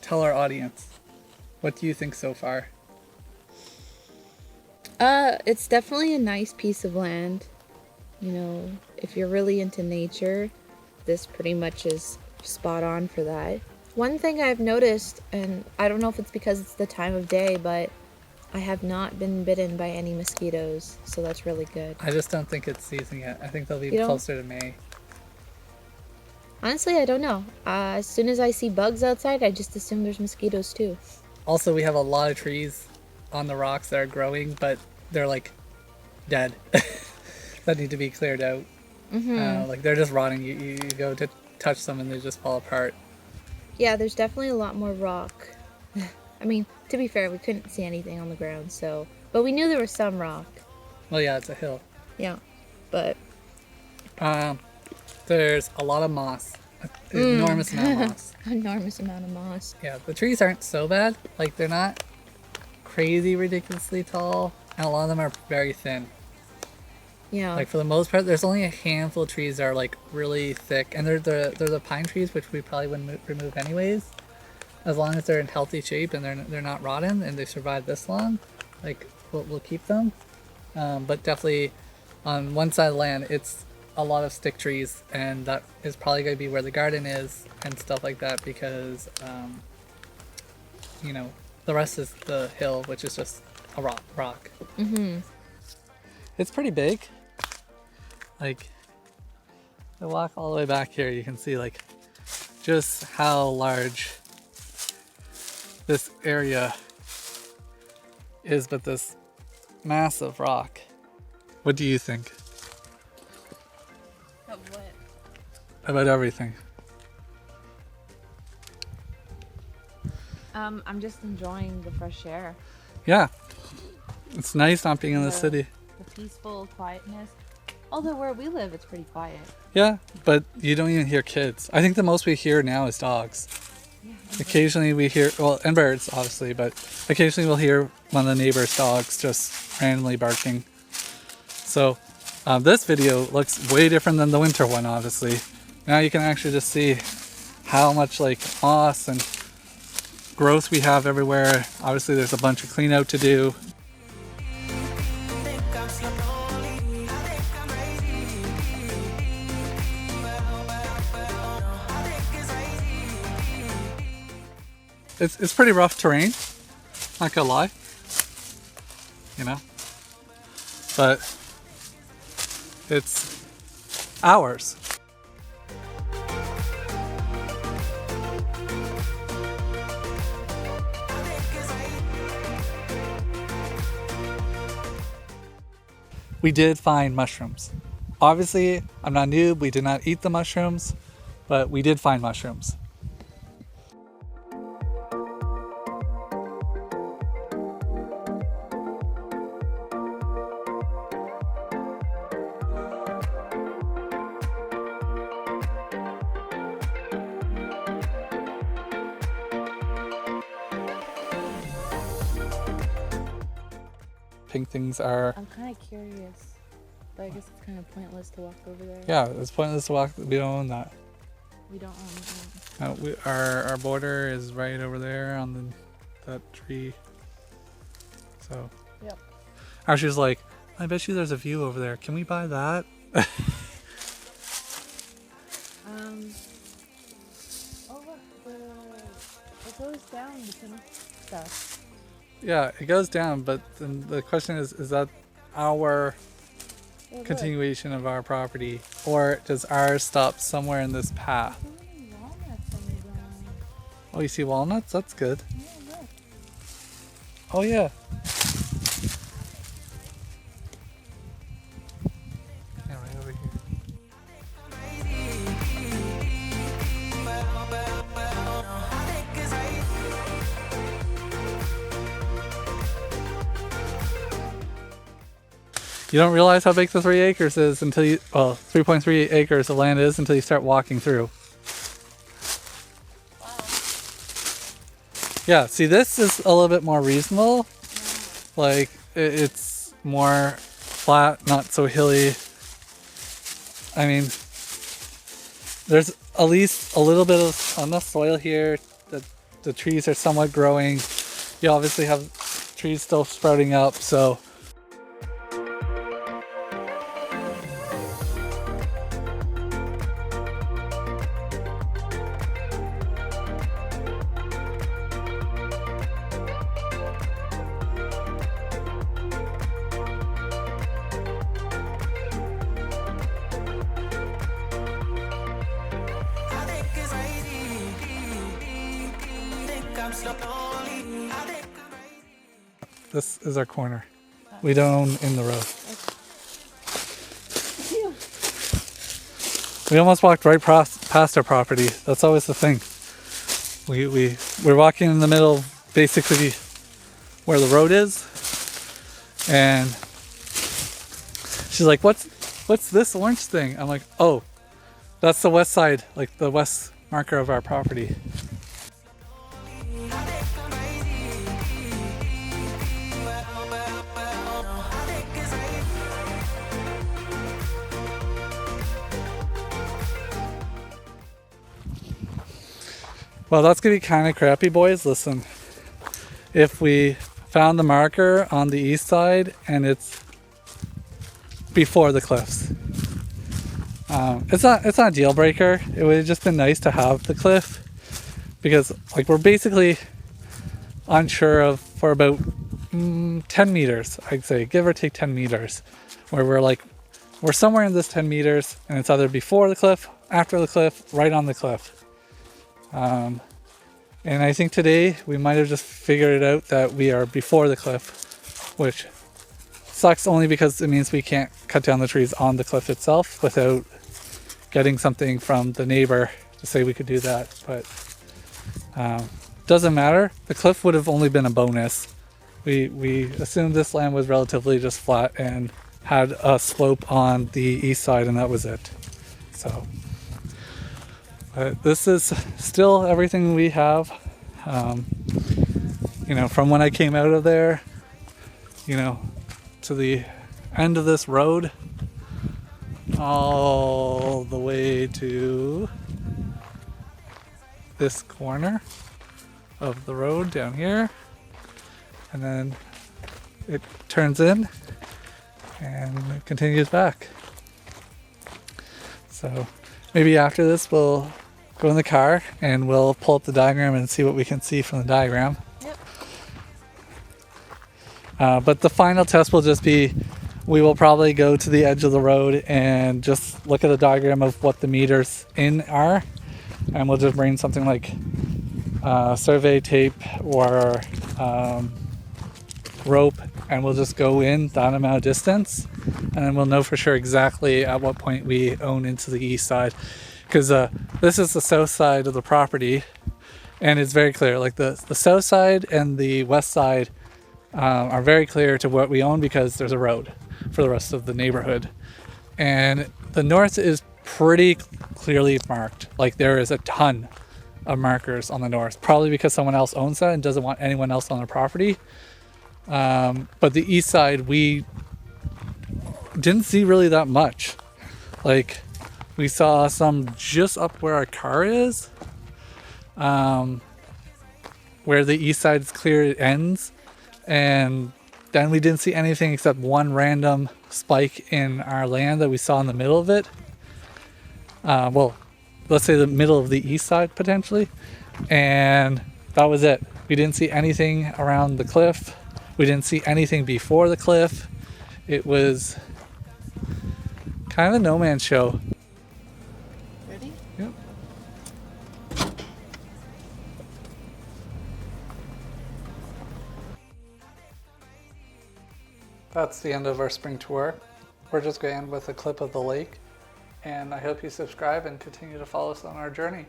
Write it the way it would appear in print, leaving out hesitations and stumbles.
tell our audience, what do you think so far? It's definitely a nice piece of land. You know, if you're really into nature, this pretty much is spot on for that. One thing I've noticed, and I don't know if it's because it's the time of day, but I have not been bitten by any mosquitoes, so that's really good. I just don't think it's season yet. I think they'll be You don't? closer to May. Honestly, I don't know. As soon as I see bugs outside, I just assume there's mosquitoes too. Also, we have a lot of trees on the rocks that are growing, but they're like dead. That need to be cleared out. Like they're just rotting. You go to touch them and they just fall apart. Yeah, there's definitely a lot more rock. I mean, to be fair, we couldn't see anything on the ground, so... But we knew there was some rock. Well, yeah, it's a hill. Yeah, but... There's a lot of moss. An enormous amount of moss. Enormous amount of moss. Yeah, the trees aren't so bad. Like, they're not crazy ridiculously tall, and a lot of them are very thin. Yeah. Like, for the most part, there's only a handful of trees that are, like, really thick, and they're the pine trees, which we probably wouldn't remove anyways. As long as they're in healthy shape and they're not rotten and they survive this long, like, we'll keep them. But definitely, on one side of the land, it's a lot of stick trees, and that is probably going to be where the garden is and stuff like that, because, you know, the rest is the hill, which is just a rock. It's pretty big. Like, if I walk all the way back here, you can see, like, just how large this area is, but this massive rock. What do you think Of what? about everything? I'm just enjoying the fresh air. Yeah, it's nice not being in the city. The peaceful quietness. Although where we live, it's pretty quiet. Yeah, but you don't even hear kids. I think the most we hear now is dogs. Yeah. Occasionally we hear, well, and birds obviously, but occasionally we'll hear one of the neighbor's dogs just randomly barking. So this video looks way different than the winter one, obviously. Now you can actually just see how much like moss and growth we have everywhere. Obviously there's a bunch of clean out to do. It's pretty rough terrain, not gonna lie, you know, but it's ours. We did find mushrooms. Obviously, I'm not a noob, we did not eat the mushrooms, but we did find mushrooms. Pink things are... I'm kind of curious, but I guess it's kind of pointless to walk over there. Yeah, it's pointless to walk. We don't own that. We don't own that. Our border is right over there on that tree. So. Yep. Ashley's like, I bet you there's a view over there. Can we buy that? Oh look, it goes down the pink stuff. Yeah, it goes down, but then the question is that our Hey, look. continuation of our property, or does ours stop somewhere in this path? So many walnuts on the ground. Oh, you see walnuts? That's good. Yeah, look. Oh yeah. Yeah, right over here. You don't realize how big the 3 acres is until you, well, 3.3 acres of land is until you start walking through. Wow. Yeah, see, this is a little bit more reasonable. Like, it's more flat, not so hilly. I mean, there's at least a little bit of enough soil here that the trees are somewhat growing. You obviously have trees still sprouting up, so this is our corner. We don't own in the road. We almost walked right past our property. That's always the thing. We're walking in the middle, basically where the road is, and she's like, "What's this orange thing?" I'm like, "Oh, that's the west side, like the west marker of our property." Well, that's gonna be kind of crappy, boys. Listen, if we found the marker on the east side and it's before the cliffs, it's not a deal breaker. It would have just been nice to have the cliff, because like we're basically unsure of for about 10 meters, I'd say, give or take 10 meters, where we're somewhere in this 10 meters, and it's either before the cliff, after the cliff, right on the cliff. And I think today we might have just figured it out that we are before the cliff, which sucks only because it means we can't cut down the trees on the cliff itself without getting something from the neighbor to say we could do that. But doesn't matter. The cliff would have only been a bonus. We assumed this land was relatively just flat and had a slope on the east side, and that was it. So this is still everything we have. You know, from when I came out of there, you know, to the end of this road, all the way to this corner of the road down here, and then it turns in and it continues back. So maybe after this we'll go in the car and we'll pull up the diagram and see what we can see from the diagram. Yep. But the final test will just be, we will probably go to the edge of the road and just look at the diagram of what the meters in are, and we'll just bring something like survey tape or rope, and we'll just go in that amount of distance, and then we'll know for sure exactly at what point we own into the east side. Because this is the south side of the property, and it's very clear. Like the south side and the west side are very clear to what we own because there's a road for the rest of the neighborhood. And the north is pretty clearly marked. Like there is a ton of markers on the north, probably because someone else owns that and doesn't want anyone else on their property. But the east side, we didn't see really that much. Like, we saw some just up where our car is, where the east side is clear, it ends, and then we didn't see anything except one random spike in our land that we saw in the middle of it. Well, let's say the middle of the east side potentially, and that was it. We didn't see anything around the cliff. We didn't see anything before the cliff. It was kind of a no man's show. Ready? Yep. That's the end of our spring tour. We're just going to end with a clip of the lake, and I hope you subscribe and continue to follow us on our journey.